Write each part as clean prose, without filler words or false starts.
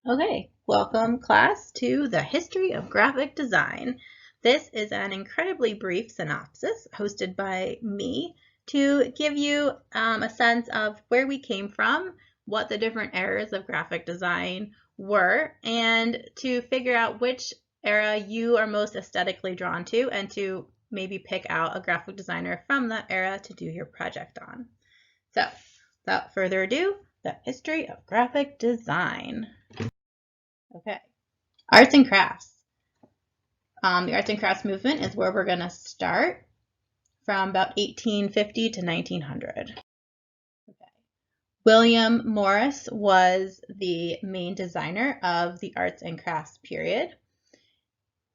Okay, welcome class to the history of graphic design. This is an incredibly brief synopsis hosted by me to give you a sense of where we came from, what the different eras of graphic design were, and to figure out which era you are most aesthetically drawn to and to maybe pick out a graphic designer from that era to do your project on. So, without further ado, the history of graphic design. Okay, arts and crafts. The arts and crafts movement is where we're going to start from about 1850 to 1900. Okay. William Morris was the main designer of the arts and crafts period.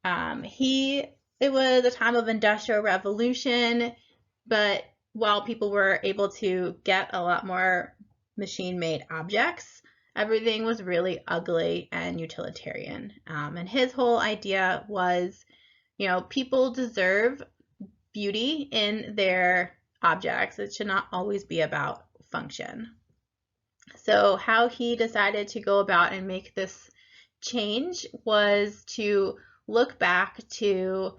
It was a time of industrial revolution, but while people were able to get a lot more machine-made objects, everything was really ugly and utilitarian. And his whole idea was, people deserve beauty in their objects. It should not always be about function. So how he decided to go about and make this change was to look back to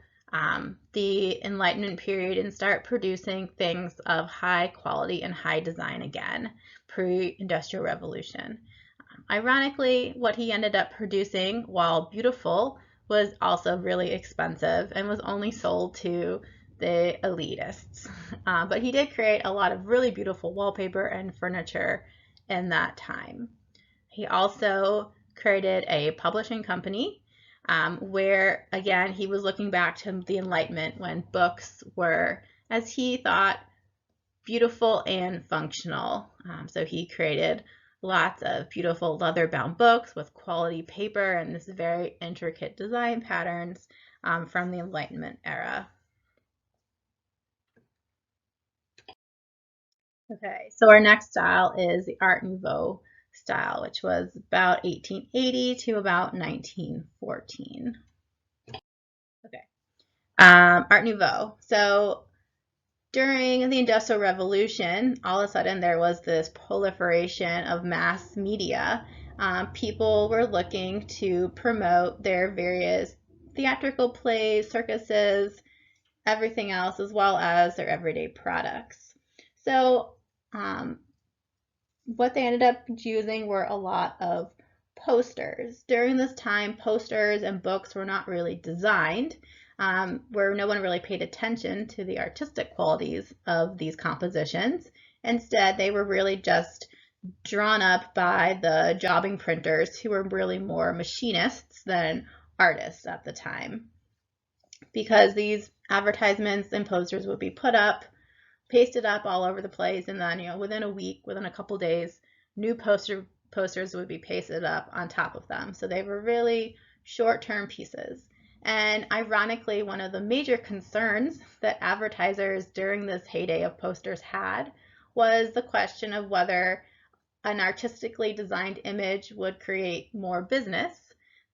the Enlightenment period and start producing things of high quality and high design again, pre-Industrial Revolution. Ironically, what he ended up producing, while beautiful, was also really expensive and was only sold to the elitists. But he did create a lot of really beautiful wallpaper and furniture in that time. He also created a publishing company where, again, he was looking back to the Enlightenment when books were, as he thought, beautiful and functional. So he created lots of beautiful leather-bound books with quality paper and this very intricate design patterns from the Enlightenment era. Okay, so our next style is the Art Nouveau style, which was about 1880 to about 1914. Okay, Art Nouveau. So during the Industrial Revolution, all of a sudden there was this proliferation of mass media. People were looking to promote their various theatrical plays, circuses, everything else, as well as their everyday products. So what they ended up using were a lot of posters. During this time, posters and books were not really designed, where no one really paid attention to the artistic qualities of these compositions. Instead, they were really just drawn up by the jobbing printers who were really more machinists than artists at the time. Because these advertisements and posters would be put up, pasted up all over the place, and then within a week, within a couple days, new posters would be pasted up on top of them. So they were really short-term pieces. And ironically, one of the major concerns that advertisers during this heyday of posters had was the question of whether an artistically designed image would create more business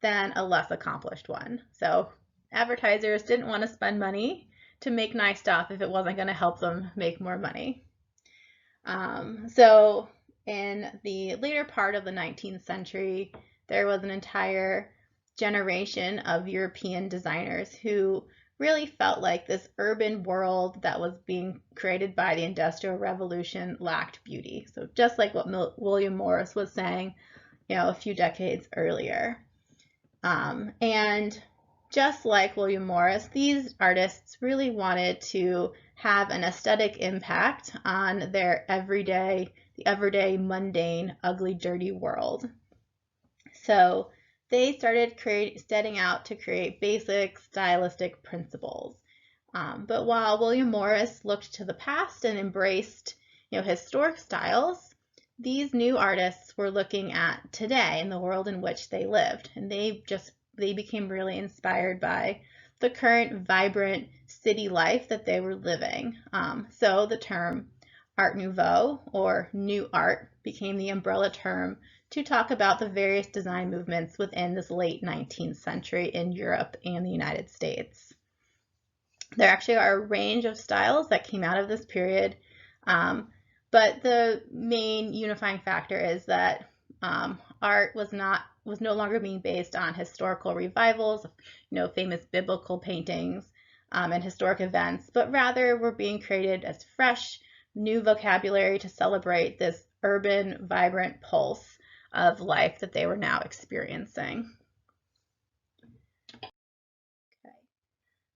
than a less accomplished one. So advertisers didn't want to spend money to make nice stuff if it wasn't going to help them make more money. So in the later part of the 19th century, there was an entire generation of European designers who really felt like this urban world that was being created by the Industrial Revolution lacked beauty. So just like what William Morris was saying, a few decades earlier. And just like William Morris, these artists really wanted to have an aesthetic impact on the everyday, mundane, ugly, dirty world. So they started setting out to create basic stylistic principles. But while William Morris looked to the past and embraced, historic styles, these new artists were looking at today and the world in which they lived, and they became really inspired by the current vibrant city life that they were living. So the term Art Nouveau, or New Art, became the umbrella term to talk about the various design movements within this late 19th century in Europe and the United States. There actually are a range of styles that came out of this period, but the main unifying factor is that art was no longer being based on historical revivals of famous biblical paintings and historic events, but rather were being created as fresh, new vocabulary to celebrate this urban, vibrant pulse of life that they were now experiencing. Okay.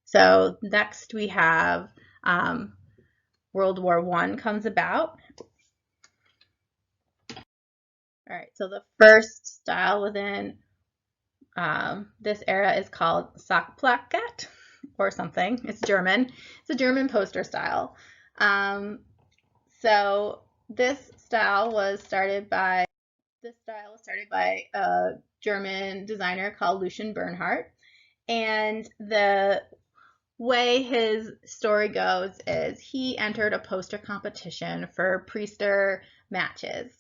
So next we have World War I comes about. All right, so the first style within this era is called Sackplakat or something. It's German. It's a German poster style. So this style was started by a German designer called Lucian Bernhardt. And the way his story goes is he entered a poster competition for Priester matches.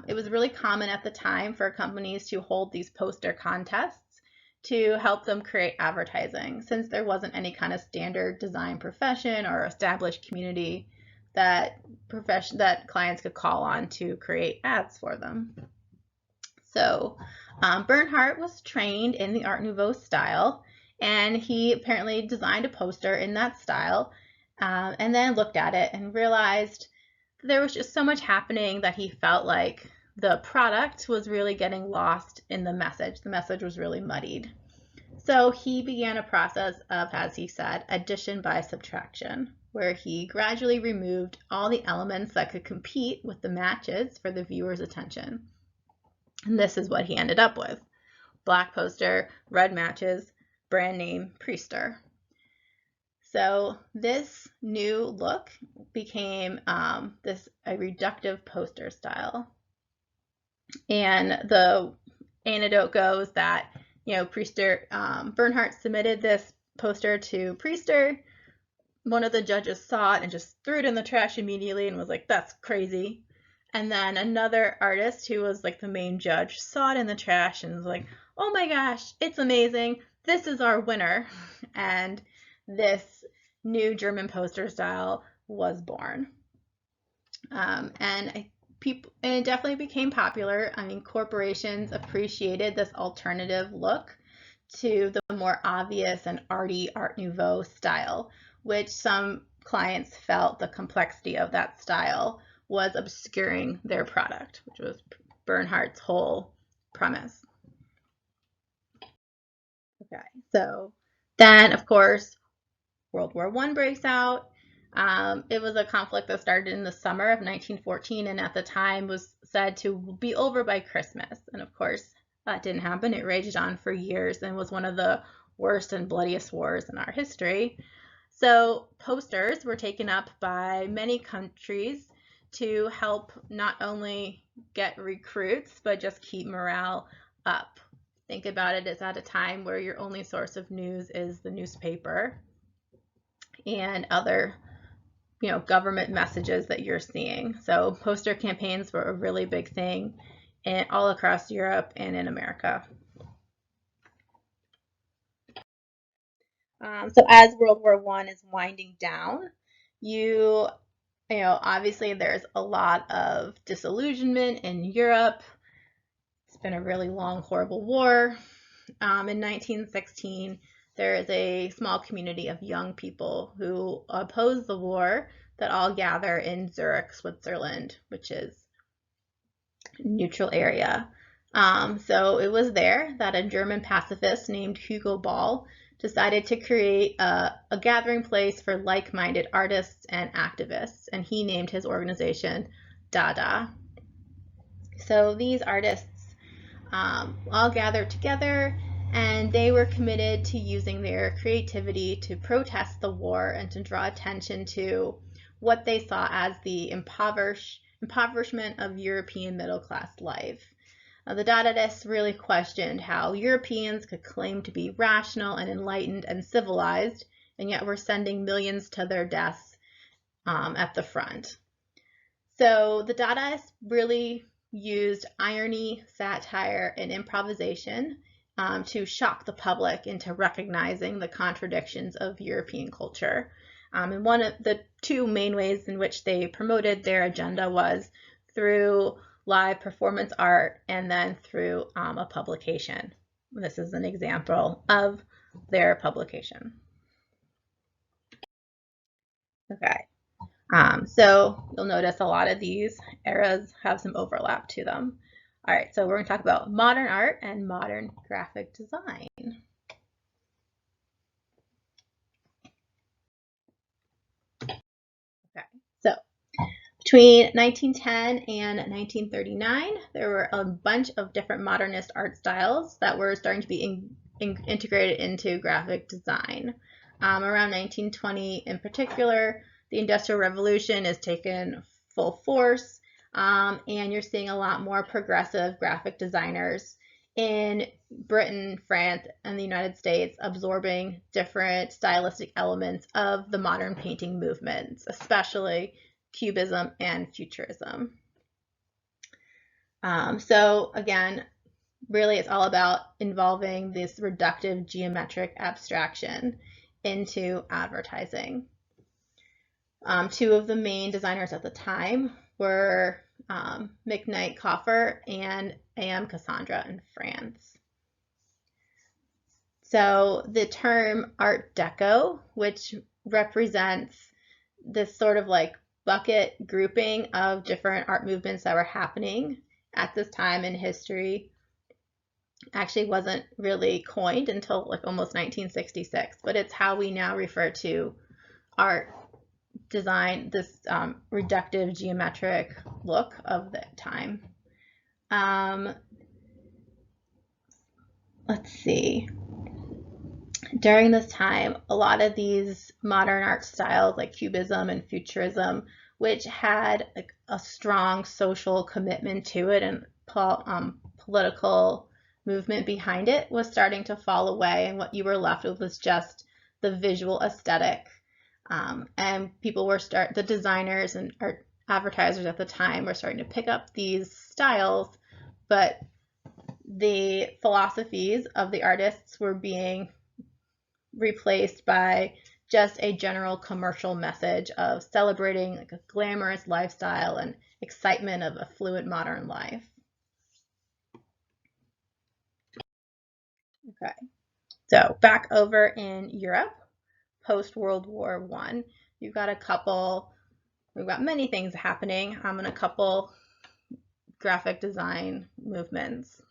It was really common at the time for companies to hold these poster contests to help them create advertising, since there wasn't any kind of standard design profession or established community that clients could call on to create ads for them. So Bernhardt was trained in the Art Nouveau style, and he apparently designed a poster in that style and then looked at it and realized there was just so much happening that he felt like the product was really getting lost in the message. The message was really muddied. So he began a process of, as he said, addition by subtraction, where he gradually removed all the elements that could compete with the matches for the viewer's attention. And this is what he ended up with: black poster, red matches, brand name, Priester. So this new look became a reductive poster style. And the anecdote goes that, Priester, Bernhardt submitted this poster to Priester. One of the judges saw it and just threw it in the trash immediately and was like, "That's crazy." And then another artist who was like the main judge saw it in the trash and was like, "Oh my gosh, it's amazing. This is our winner." And this new German poster style was born. And it definitely became popular. I mean, corporations appreciated this alternative look to the more obvious and arty Art Nouveau style, which some clients felt the complexity of that style was obscuring their product, which was Bernhardt's whole premise. Okay, so then, of course, World War I breaks out. It was a conflict that started in the summer of 1914 and at the time was said to be over by Christmas. And of course, that didn't happen. It raged on for years and was one of the worst and bloodiest wars in our history. So posters were taken up by many countries to help not only get recruits, but just keep morale up. Think about it as at a time where your only source of news is the newspaper and other government messages that you're seeing. So poster campaigns were a really big thing all across Europe and in America. So as World War I is winding down, obviously there's a lot of disillusionment in Europe. It's been a really long, horrible war. In 1916, there is a small community of young people who oppose the war that all gather in Zurich, Switzerland, which is a neutral area. So it was there that a German pacifist named Hugo Ball decided to create a gathering place for like-minded artists and activists, and he named his organization Dada. So these artists all gathered together, and they were committed to using their creativity to protest the war and to draw attention to what they saw as the impoverishment of European middle-class life. The Dadaists really questioned how Europeans could claim to be rational and enlightened and civilized, and yet were sending millions to their deaths at the front. So the Dadaists really used irony, satire, and improvisation to shock the public into recognizing the contradictions of European culture. And one of the two main ways in which they promoted their agenda was through live performance art, and then through a publication. This is an example of their publication. Okay, so you'll notice a lot of these eras have some overlap to them. All right, so we're going to talk about modern art and modern graphic design. Okay, so between 1910 and 1939, there were a bunch of different modernist art styles that were starting to be integrated into graphic design. Around 1920 in particular, the Industrial Revolution is taken full force, and you're seeing a lot more progressive graphic designers in Britain, France, and the United States absorbing different stylistic elements of the modern painting movements, especially Cubism and Futurism. So again, really it's all about involving this reductive geometric abstraction into advertising. Two of the main designers at the time were McKnight Coffer and A.M. Cassandra in France. So the term Art Deco, which represents this sort of like bucket grouping of different art movements that were happening at this time in history, actually wasn't really coined until like almost 1966, but it's how we now refer to art design, this reductive geometric look of the time. Let's see. During this time, a lot of these modern art styles like Cubism and Futurism, which had a strong social commitment to it and political movement behind it, was starting to fall away, and what you were left with was just the visual aesthetic. And people were the designers and art advertisers at the time were starting to pick up these styles, but the philosophies of the artists were being replaced by just a general commercial message of celebrating like a glamorous lifestyle and excitement of a fluid modern life. Okay, so back over in Europe, post-World War I, we've got many things happening in a couple graphic design movements.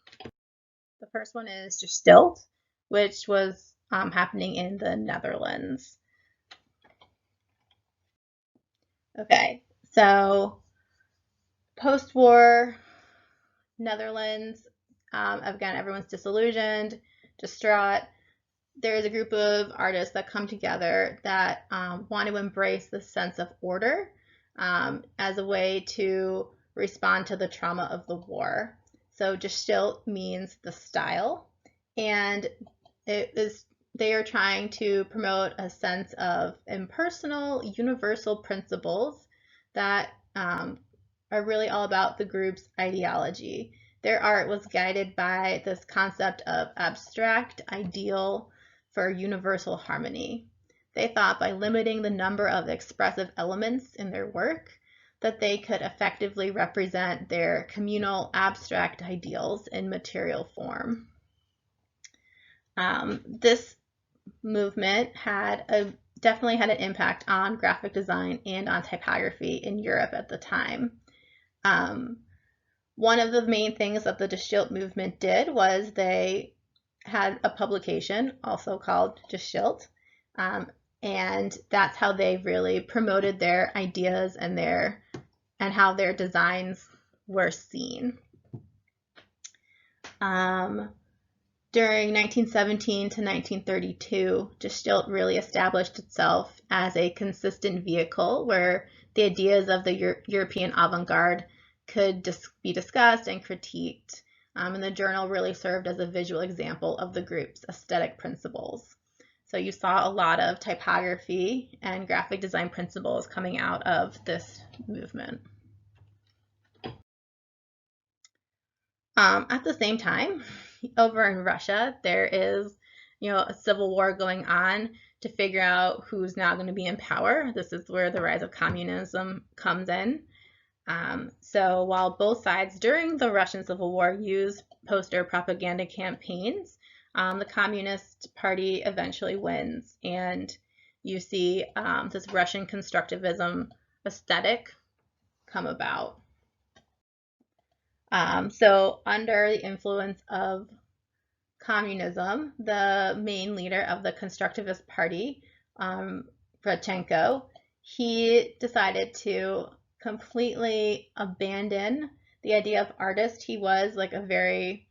The first one is Gestalt, which was happening in the Netherlands. Okay, so post-war Netherlands, again, everyone's disillusioned, distraught. There is a group of artists that come together that want to embrace the sense of order as a way to respond to the trauma of the war. So Gestalt means the style, and they are trying to promote a sense of impersonal, universal principles that are really all about the group's ideology. Their art was guided by this concept of abstract ideal for universal harmony. They thought by limiting the number of expressive elements in their work that they could effectively represent their communal abstract ideals in material form. This movement definitely had an impact on graphic design and on typography in Europe at the time. One of the main things that the Gestalt movement did was they had a publication also called Gestalt, and that's how they really promoted their ideas and how their designs were seen. During 1917 to 1932, Gestalt really established itself as a consistent vehicle where the ideas of the European avant-garde could be discussed and critiqued. And the journal really served as a visual example of the group's aesthetic principles. So you saw a lot of typography and graphic design principles coming out of this movement. At the same time, over in Russia, there is, a civil war going on to figure out who's now going to be in power. This is where the rise of communism comes in. So while both sides during the Russian Civil War used poster propaganda campaigns, the Communist Party eventually wins, and you see this Russian constructivism aesthetic come about. So under the influence of communism, the main leader of the Constructivist Party, Rodchenko, he decided to completely abandon the idea of artist. He was like a very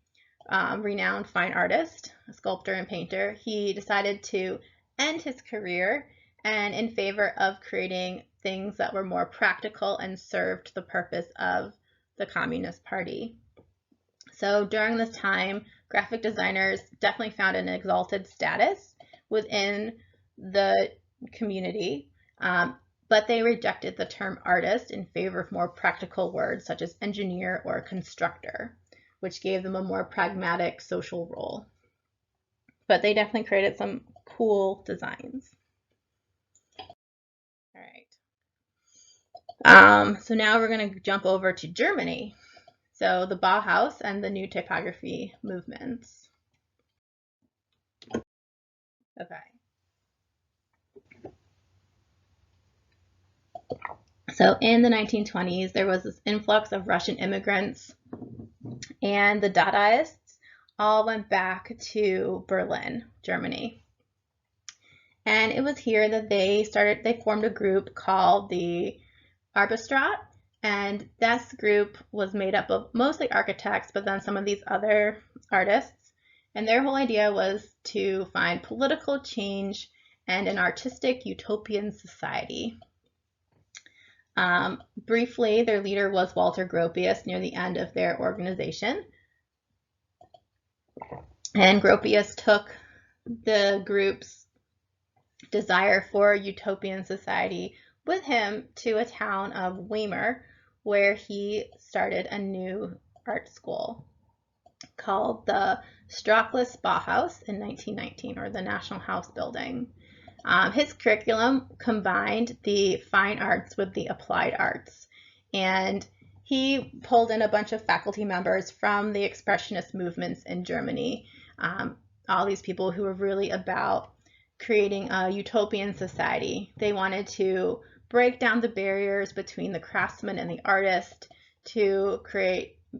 renowned fine artist, a sculptor and painter. He decided to end his career and in favor of creating things that were more practical and served the purpose of the Communist Party. So during this time, graphic designers definitely found an exalted status within the community, but they rejected the term artist in favor of more practical words such as engineer or constructor, which gave them a more pragmatic social role. But they definitely created some cool designs. All right. So now we're going to jump over to Germany. So the Bauhaus and the new typography movements. Okay. So in the 1920s, there was this influx of Russian immigrants, and the Dadaists all went back to Berlin, Germany. And it was here that they formed a group called the Arbeitsrat, and this group was made up of mostly architects, but then some of these other artists. And their whole idea was to find political change and an artistic utopian society. Briefly, their leader was Walter Gropius near the end of their organization. And Gropius took the group's desire for utopian society with him to a town of Weimar, where he started a new art school called the Strachlis Bauhaus in 1919, or the National House Building. His curriculum combined the fine arts with the applied arts, and he pulled in a bunch of faculty members from the expressionist movements in Germany, all these people who were really about creating a utopian society. They wanted to break down the barriers between the craftsman and the artist to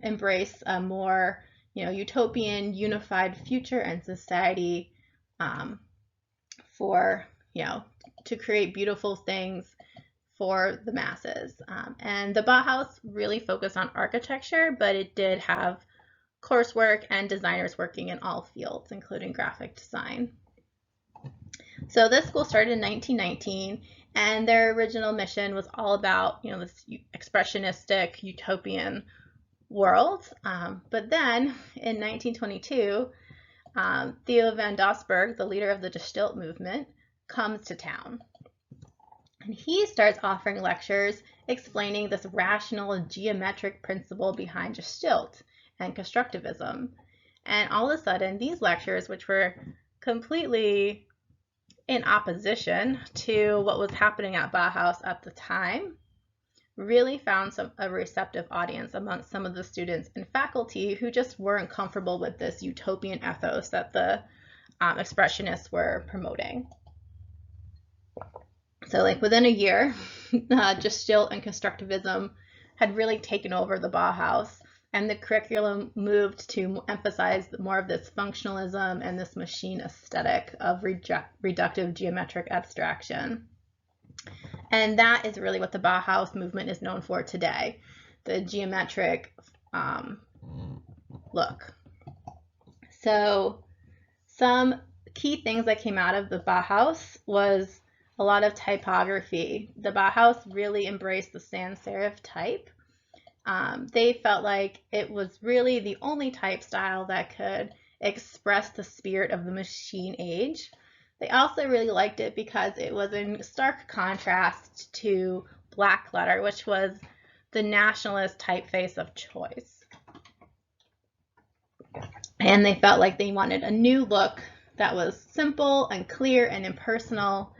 embrace a more utopian, unified future and society to create beautiful things for the masses. And the Bauhaus really focused on architecture, but it did have coursework and designers working in all fields, including graphic design. So this school started in 1919, and their original mission was all about this expressionistic utopian world. But then in 1922, Theo van Doesburg, the leader of the Gestalt movement, comes to town. And he starts offering lectures explaining this rational geometric principle behind Gestalt and Constructivism. And all of a sudden, these lectures, which were completely in opposition to what was happening at Bauhaus at the time, really found a receptive audience amongst some of the students and faculty who just weren't comfortable with this utopian ethos that the expressionists were promoting. So within a year, Gestalt and Constructivism had really taken over the Bauhaus, and the curriculum moved to emphasize more of this functionalism and this machine aesthetic of reductive geometric abstraction. And that is really what the Bauhaus movement is known for today, the geometric look. So some key things that came out of the Bauhaus was a lot of typography. The Bauhaus really embraced the sans serif type. They felt like it was really the only type style that could express the spirit of the machine age. They also really liked it because it was in stark contrast to black letter, which was the nationalist typeface of choice. And they felt like they wanted a new look that was simple and clear and impersonal,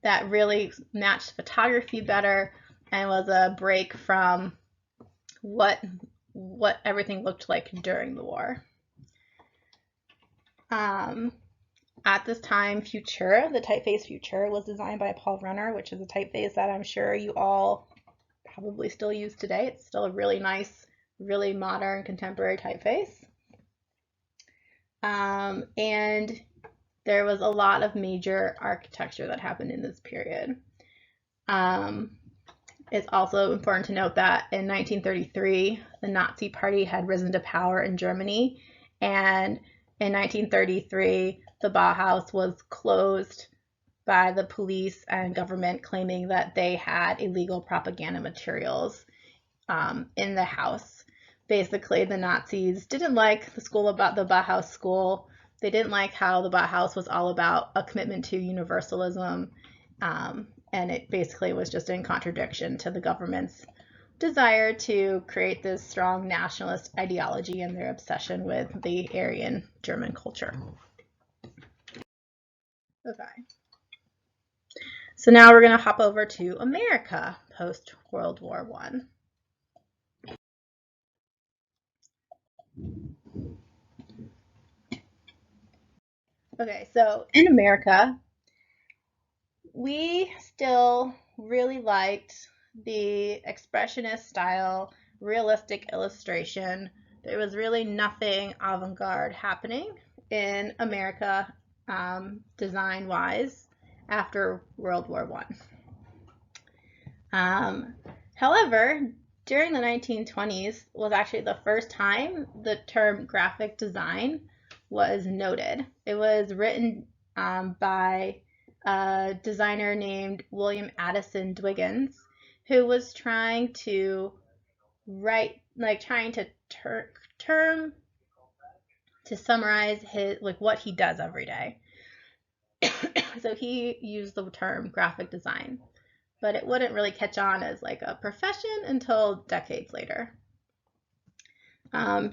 that really matched photography better and was a break from what everything looked like during the war. At this time, Futura, the typeface Futura, was designed by Paul Renner, which is a typeface that I'm sure you all probably still use today. It's still a really nice, really modern, contemporary typeface. And there was a lot of major architecture that happened in this period. It's also important to note that in 1933, the Nazi Party had risen to power in Germany, and in 1933, the Bauhaus was closed by the police and government, claiming that they had illegal propaganda materials in the house. Basically, the Nazis didn't like the Bauhaus school. They didn't like how the Bauhaus was all about a commitment to universalism, and it basically was just in contradiction to the government's desire to create this strong nationalist ideology and their obsession with the Aryan German culture. Okay. So now we're going to hop over to America post World War I. Okay, so in America, we still really liked the expressionist style, realistic illustration. There was really nothing avant-garde happening in America design-wise after World War I. However, during the 1920s was actually the first time the term graphic design was noted. It was written by a designer named William Addison Dwiggins, who was trying to summarize his what he does every day. So he used the term graphic design, but it wouldn't really catch on as like a profession until decades later.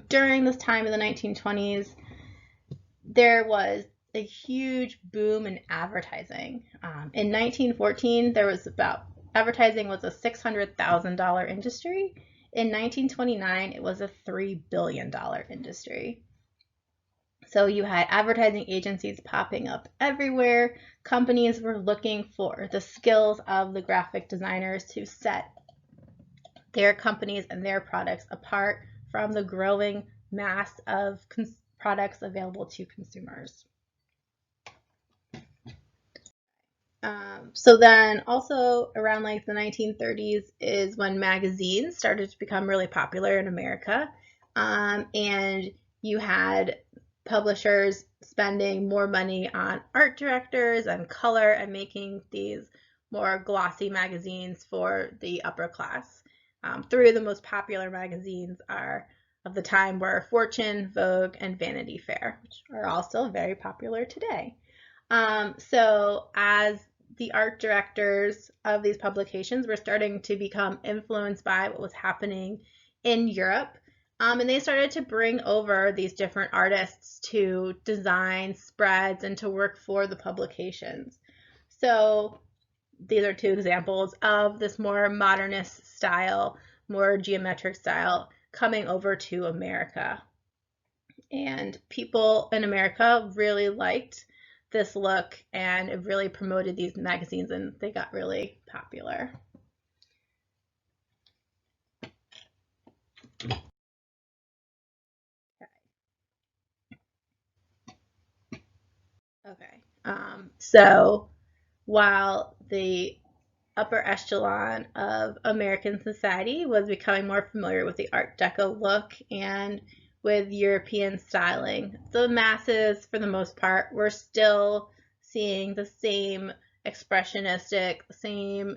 During this time in the 1920s, there was a huge boom in advertising. In 1914, advertising was a $600,000 industry. In 1929, it was a $3 billion industry. So you had advertising agencies popping up everywhere. Companies were looking for the skills of the graphic designers to set their companies and their products apart from the growing mass of products available to consumers. So then also around like the 1930s is when magazines started to become really popular in America. And you had publishers spending more money on art directors and color and making these more glossy magazines for the upper class. Three of the most popular magazines of the time were Fortune, Vogue, and Vanity Fair, which are all still very popular today. So as the art directors of these publications were starting to become influenced by what was happening in Europe, and they started to bring over these different artists to design spreads and to work for the publications. So these are two examples of this more modernist style, more geometric style coming over to America. And people in America really liked this look, and it really promoted these magazines, and they got really popular. Okay. So while the upper echelon of American society was becoming more familiar with the Art Deco look and with European styling, the masses, for the most part, were still seeing the same expressionistic, same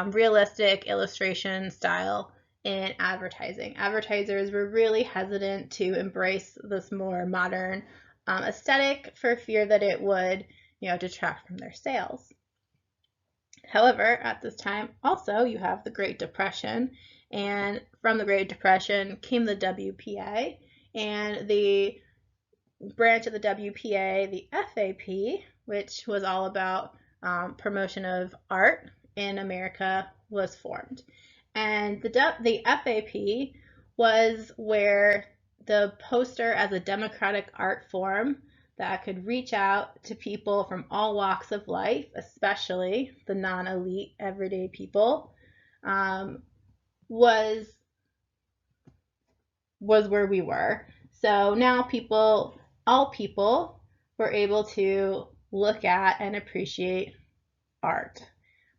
realistic illustration style in advertising. Advertisers were really hesitant to embrace this more modern aesthetic for fear that it would, detract from their sales. However, at this time, also, you have the Great Depression, and from the Great Depression came the WPA, and the branch of the WPA, the FAP, which was all about promotion of art in America, was formed. And the FAP was where the poster as a democratic art form that could reach out to people from all walks of life, especially the non-elite everyday people, was where we were. So now all people were able to look at and appreciate art.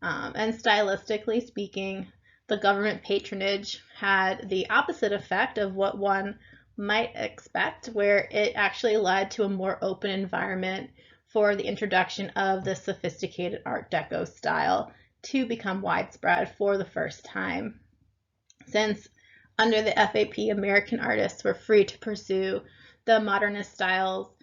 And stylistically speaking, the government patronage had the opposite effect of what one might expect, where it actually led to a more open environment for the introduction of the sophisticated Art Deco style to become widespread for the first time. Since under the FAP, American artists were free to pursue the modernist styles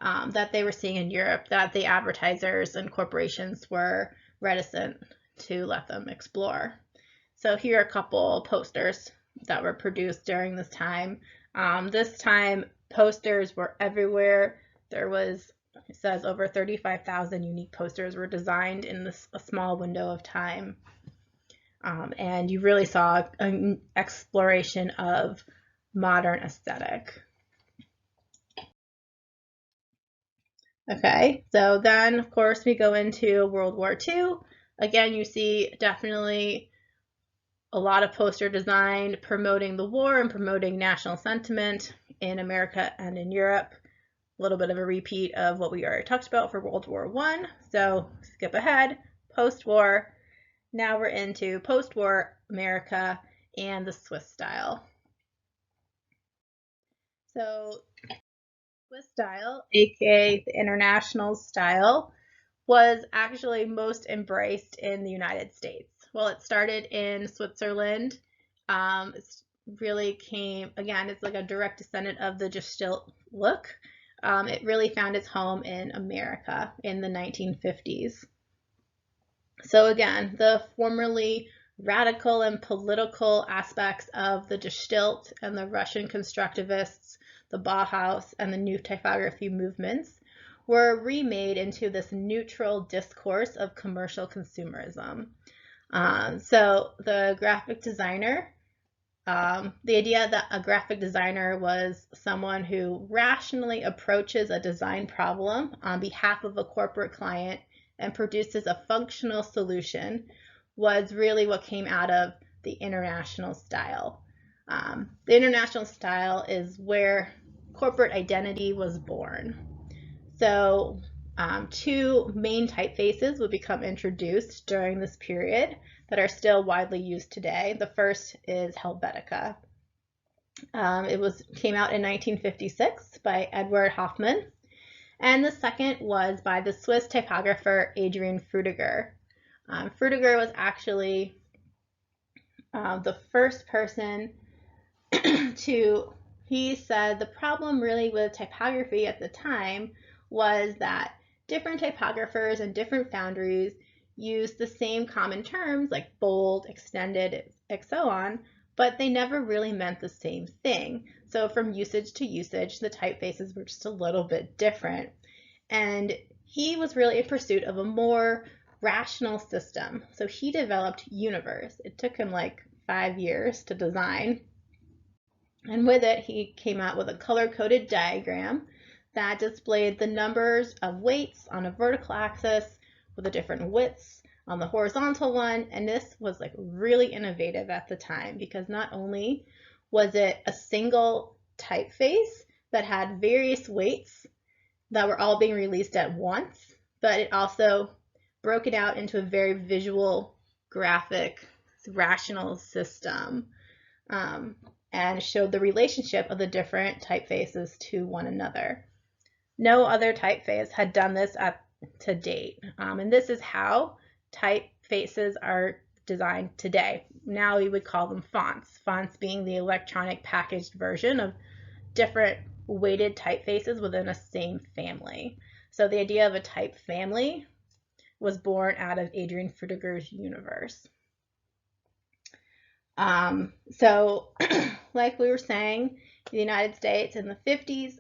that they were seeing in Europe, that the advertisers and corporations were reticent to let them explore. So here are a couple posters that were produced during this time. This time, posters were everywhere. There was, it says, over 35,000 unique posters were designed in a small window of time. And you really saw an exploration of modern aesthetic. Okay, so then of course we go into World War II. Again, you see definitely a lot of poster design promoting the war and promoting national sentiment in America and in Europe. A little bit of a repeat of what we already talked about for World War I. So skip ahead, post-war. Now we're into post-war America and the Swiss style. So Swiss style, aka the international style, was actually most embraced in the United States. Well, it started in Switzerland. It really came, again, it's like a direct descendant of the Gestalt look. It really found its home in America in the 1950s. So again, the formerly radical and political aspects of the Gestalt and the Russian constructivists, the Bauhaus, and the new typography movements were remade into this neutral discourse of commercial consumerism. So the graphic designer, the idea that a graphic designer was someone who rationally approaches a design problem on behalf of a corporate client and produces a functional solution was really what came out of the international style. The international style is where corporate identity was born. So two main typefaces would become introduced during this period that are still widely used today. The first is Helvetica. It came out in 1956 by Edward Hoffmann, and the second was by the Swiss typographer Adrian Frutiger. Frutiger was actually the first person he said the problem really with typography at the time was that different typographers and different foundries used the same common terms like bold, extended, and so on, but they never really meant the same thing. So from usage to usage, the typefaces were just a little bit different. And he was really in pursuit of a more rational system. So he developed Universe. It took him like 5 years to design. And with it, he came out with a color-coded diagram that displayed the numbers of weights on a vertical axis with the different widths on the horizontal one. And this was like really innovative at the time because not only was it a single typeface that had various weights that were all being released at once, but it also broke it out into a very visual, graphic, rational system. And showed the relationship of the different typefaces to one another. No other typeface had done this to date. And this is how typefaces are designed today. Now we would call them fonts. Fonts being the electronic packaged version of different weighted typefaces within a same family. So the idea of a type family was born out of Adrian Frutiger's Universe. So like we were saying, in the United States in the 50s,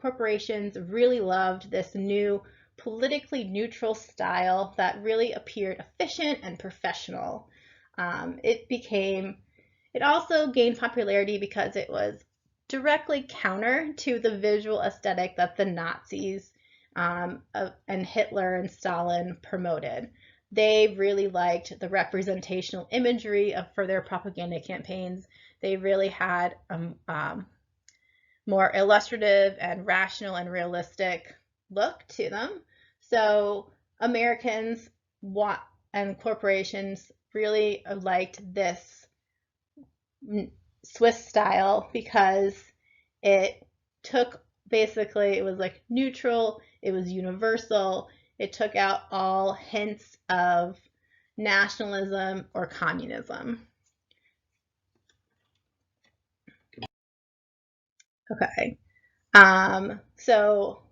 corporations really loved this new politically neutral style that really appeared efficient and professional. It also gained popularity because it was directly counter to the visual aesthetic that the Nazis and Hitler and Stalin promoted. They really liked the representational imagery for their propaganda campaigns. They really had more illustrative and rational and realistic look to them. So Americans and corporations really liked this Swiss style because it took, basically, it was like neutral, it was universal, it took out all hints of nationalism or communism. Okay. So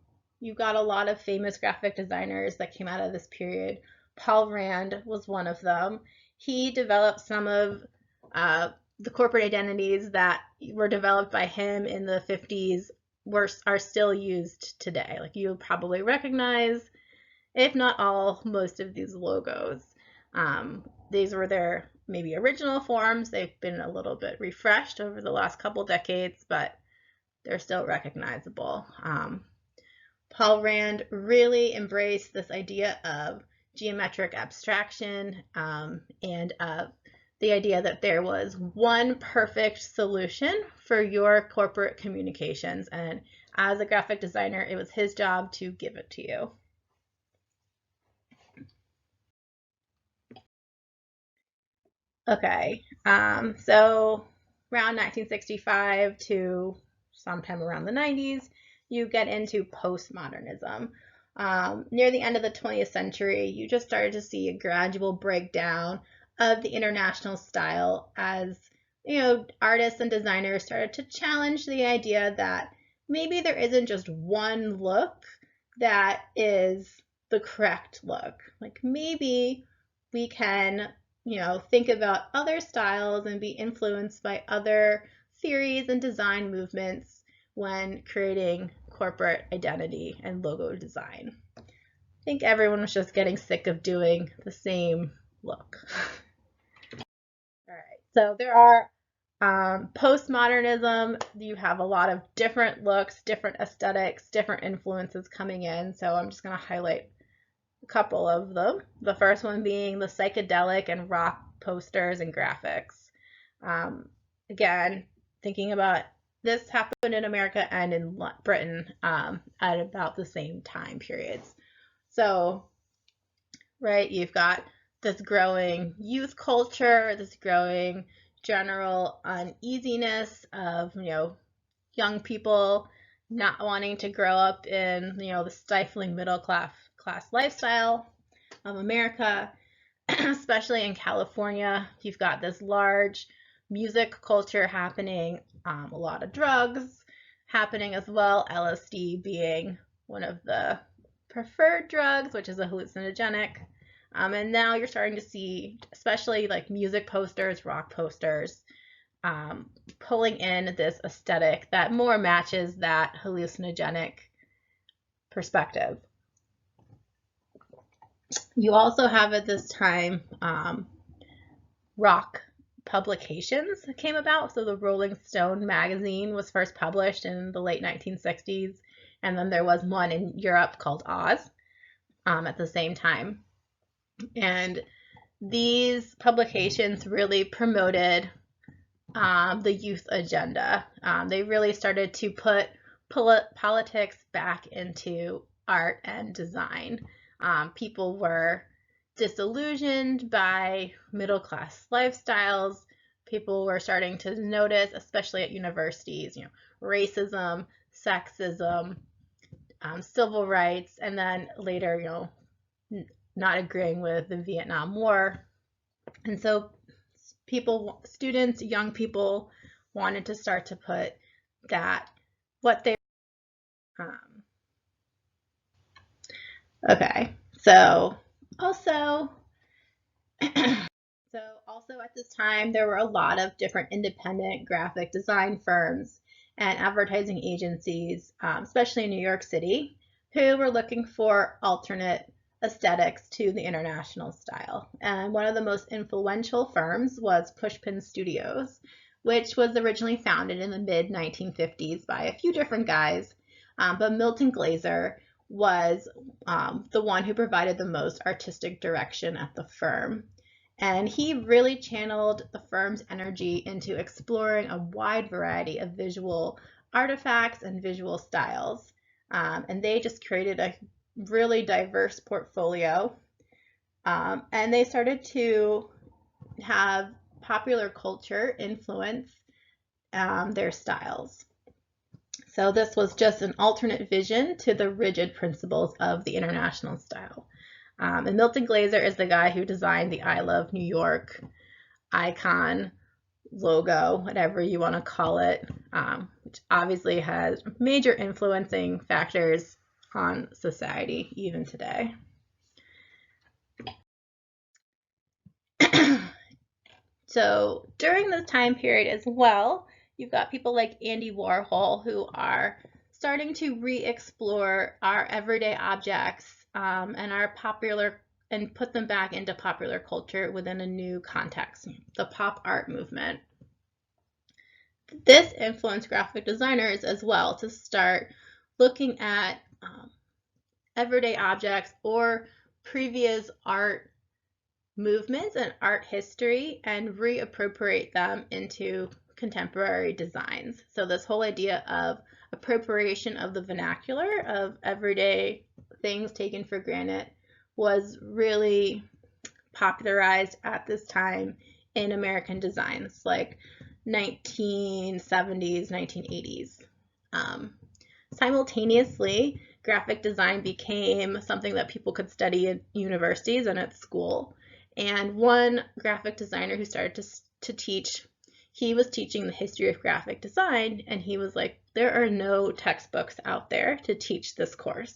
you've got a lot of famous graphic designers that came out of this period. Paul Rand was one of them. He developed some of the corporate identities that were developed by him in the 50s are still used today. Like, you'll probably recognize, if not all, most of these logos. These were their maybe original forms. They've been a little bit refreshed over the last couple decades, but they're still recognizable. Paul Rand really embraced this idea of geometric abstraction and the idea that there was one perfect solution for your corporate communications. And as a graphic designer, it was his job to give it to you. Okay, so around 1965 to sometime around the 90s, you get into postmodernism. Near the end of the 20th century, you just started to see a gradual breakdown of the international style as, you know, artists and designers started to challenge the idea that maybe there isn't just one look that is the correct look. Like, maybe we can, you know, think about other styles and be influenced by other theories and design movements when creating corporate identity and logo design. I think everyone was just getting sick of doing the same look. All right, so there are postmodernism. You have a lot of different looks, different aesthetics, different influences coming in. So I'm just going to highlight a couple of them. The first one being the psychedelic and rock posters and graphics. Again, thinking about this happened in America and in Britain at about the same time periods. So, right, you've got this growing youth culture, this growing general uneasiness of, you know, young people not wanting to grow up in, you know, the stifling middle class lifestyle of America, especially in California. You've got this large music culture happening, a lot of drugs happening as well, LSD being one of the preferred drugs, which is a hallucinogenic. And now you're starting to see, especially like music posters, rock posters, pulling in this aesthetic that more matches that hallucinogenic perspective. You also have at this time rock publications came about. So the Rolling Stone magazine was first published in the late 1960s, and then there was one in Europe called Oz at the same time. And these publications really promoted the youth agenda. They really started to put politics back into art and design. People were disillusioned by middle-class lifestyles. People were starting to notice, especially at universities, you know, racism, sexism, civil rights, and then later, you know, not agreeing with the Vietnam War. And so people, students, young people wanted to start to put that, what they, okay, so also at this time, there were a lot of different independent graphic design firms and advertising agencies, especially in New York City, who were looking for alternate aesthetics to the international style. And one of the most influential firms was Pushpin Studios, which was originally founded in the mid 1950s by a few different guys, but Milton Glaser was the one who provided the most artistic direction at the firm. And he really channeled the firm's energy into exploring a wide variety of visual artifacts and visual styles. And they just created a really diverse portfolio. And they started to have popular culture influence their styles. So this was just an alternate vision to the rigid principles of the international style. And Milton Glaser is the guy who designed the I Love New York icon, logo, whatever you want to call it, which obviously has major influencing factors on society even today. So during this time period as well, you've got people like Andy Warhol who are starting to re-explore our everyday objects and our popular and put them back into popular culture within a new context, the pop art movement. This influenced graphic designers as well to start looking at everyday objects or previous art movements and art history and reappropriate them into contemporary designs. So this whole idea of appropriation of the vernacular of everyday things taken for granted was really popularized at this time in American designs, like 1970s, 1980s. Simultaneously, graphic design became something that people could study at universities and at school. And one graphic designer who started to teach, he was teaching the history of graphic design, and he was like, there are no textbooks out there to teach this course.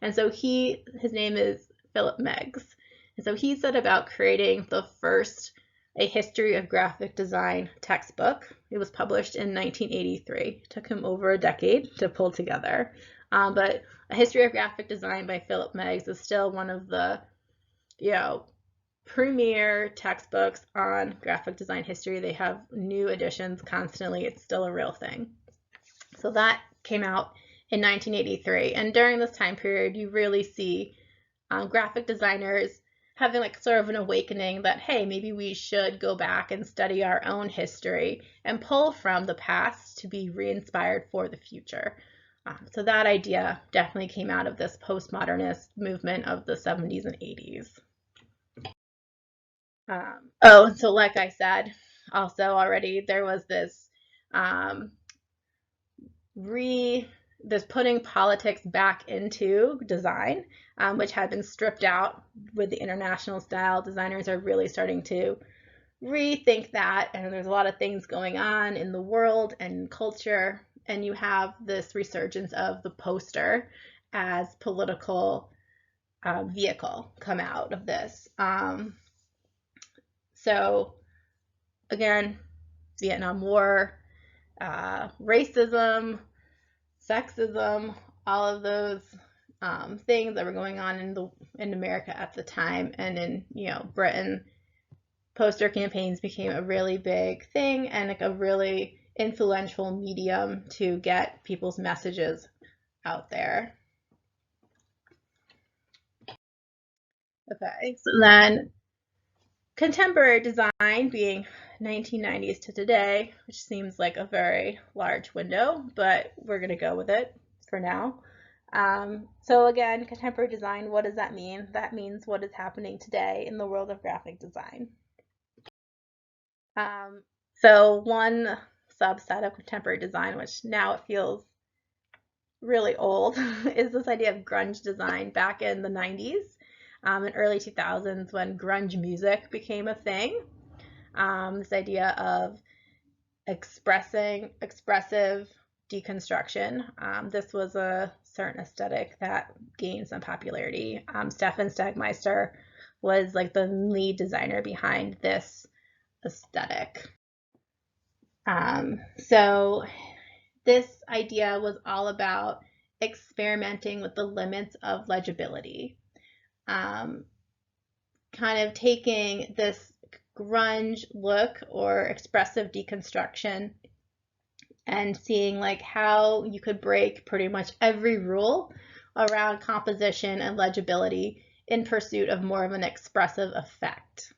And so his name is Philip Meggs. And so he set about creating the first A History of Graphic Design textbook. It was published in 1983. It took him over a decade to pull together. But A History of Graphic Design by Philip Meggs is still one of the, premier textbooks on graphic design history. They have new editions constantly. It's still a real thing. So that came out in 1983. And during this time period, you really see graphic designers having like sort of an awakening that, hey, maybe we should go back and study our own history and pull from the past to be re-inspired for the future. So that idea definitely came out of this postmodernist movement of the 70s and 80s. So like I said, also already, there was this putting politics back into design, which had been stripped out with the international style. Designers are really starting to rethink that, and there's a lot of things going on in the world and culture, and you have this resurgence of the poster as political vehicle come out of this. So again, Vietnam War, racism, sexism, all of those things that were going on in America at the time, and in Britain, poster campaigns became a really big thing and like a really influential medium to get people's messages out there. Okay, so then contemporary design being 1990s to today, which seems like a very large window, but we're going to go with it for now. So again, contemporary design, what does that mean? That means what is happening today in the world of graphic design. So one subset of contemporary design, which now it feels really old, is this idea of grunge design back in the 90s. In early 2000s, when grunge music became a thing, this idea of expressive deconstruction. This was a certain aesthetic that gained some popularity. Stefan Stegmeister was like the lead designer behind this aesthetic. So this idea was all about experimenting with the limits of legibility. kind of taking this grunge look or expressive deconstruction and seeing like how you could break pretty much every rule around composition and legibility in pursuit of more of an expressive effect.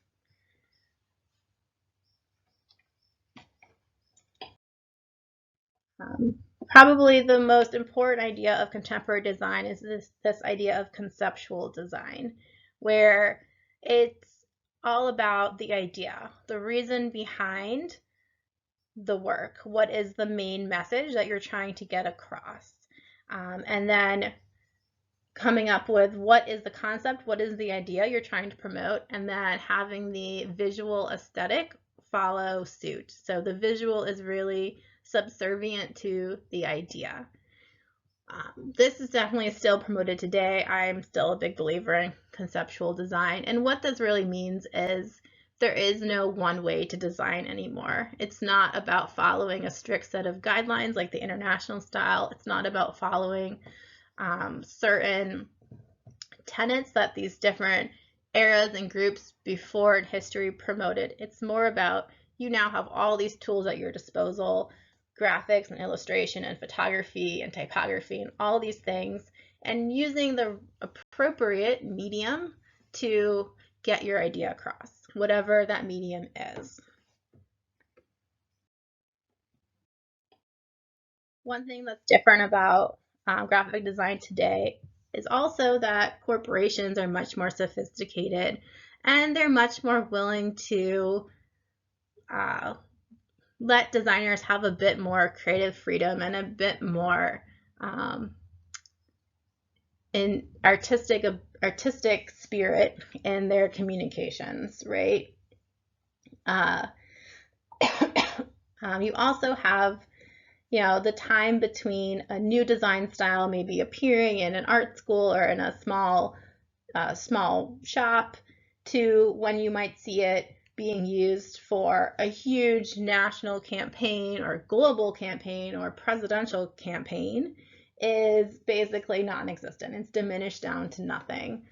Probably the most important idea of contemporary design is this idea of conceptual design, where it's all about the idea, the reason behind the work. What is the main message that you're trying to get across? And then coming up with what is the concept, what is the idea you're trying to promote, and then having the visual aesthetic follow suit. So the visual is really subservient to the idea. This is definitely still promoted today. I'm still a big believer in conceptual design. And what this really means is there is no one way to design anymore. It's not about following a strict set of guidelines like the international style. It's not about following certain tenets that these different eras and groups before in history promoted. It's more about you now have all these tools at your disposal, graphics and illustration and photography and typography and all these things, and using the appropriate medium to get your idea across, whatever that medium is. One thing that's different about graphic design today is also that corporations are much more sophisticated and they're much more willing to let designers have a bit more creative freedom and a bit more in artistic spirit in their communications, right? You also have, you know, the time between a new design style maybe appearing in an art school or in a small shop to when you might see it being used for a huge national campaign or global campaign or presidential campaign is basically non-existent. It's diminished down to nothing.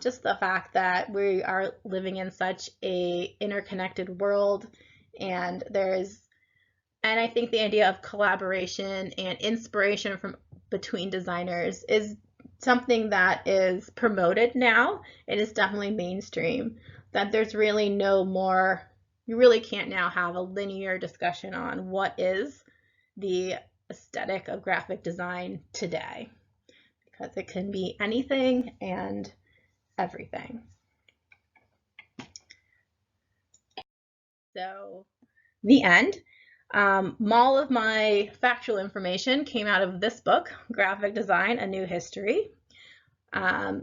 Just the fact that we are living in such a interconnected world, and I think the idea of collaboration and inspiration from between designers is something that is promoted now. It is definitely mainstream, that there's really no more, you really can't now have a linear discussion on what is the aesthetic of graphic design today, because it can be anything and everything. So the end. All of my factual information came out of this book, Graphic Design, A New History.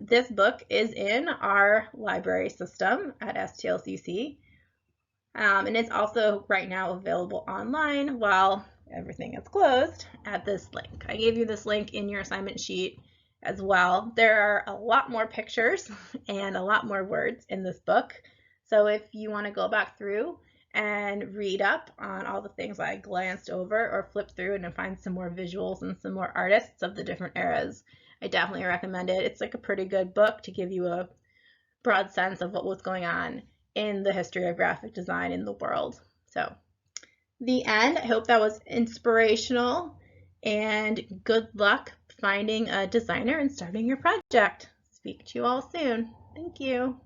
This book is in our library system at STLCC, and it's also right now available online while everything is closed at this link. I gave you this link in your assignment sheet as well. There are a lot more pictures and a lot more words in this book, so if you want to go back through and read up on all the things I glanced over or flip through and find some more visuals and some more artists of the different eras, I definitely recommend it. It's like a pretty good book to give you a broad sense of what was going on in the history of graphic design in the world. So the end. I hope that was inspirational, and good luck finding a designer and starting your project. Speak to you all soon. Thank you.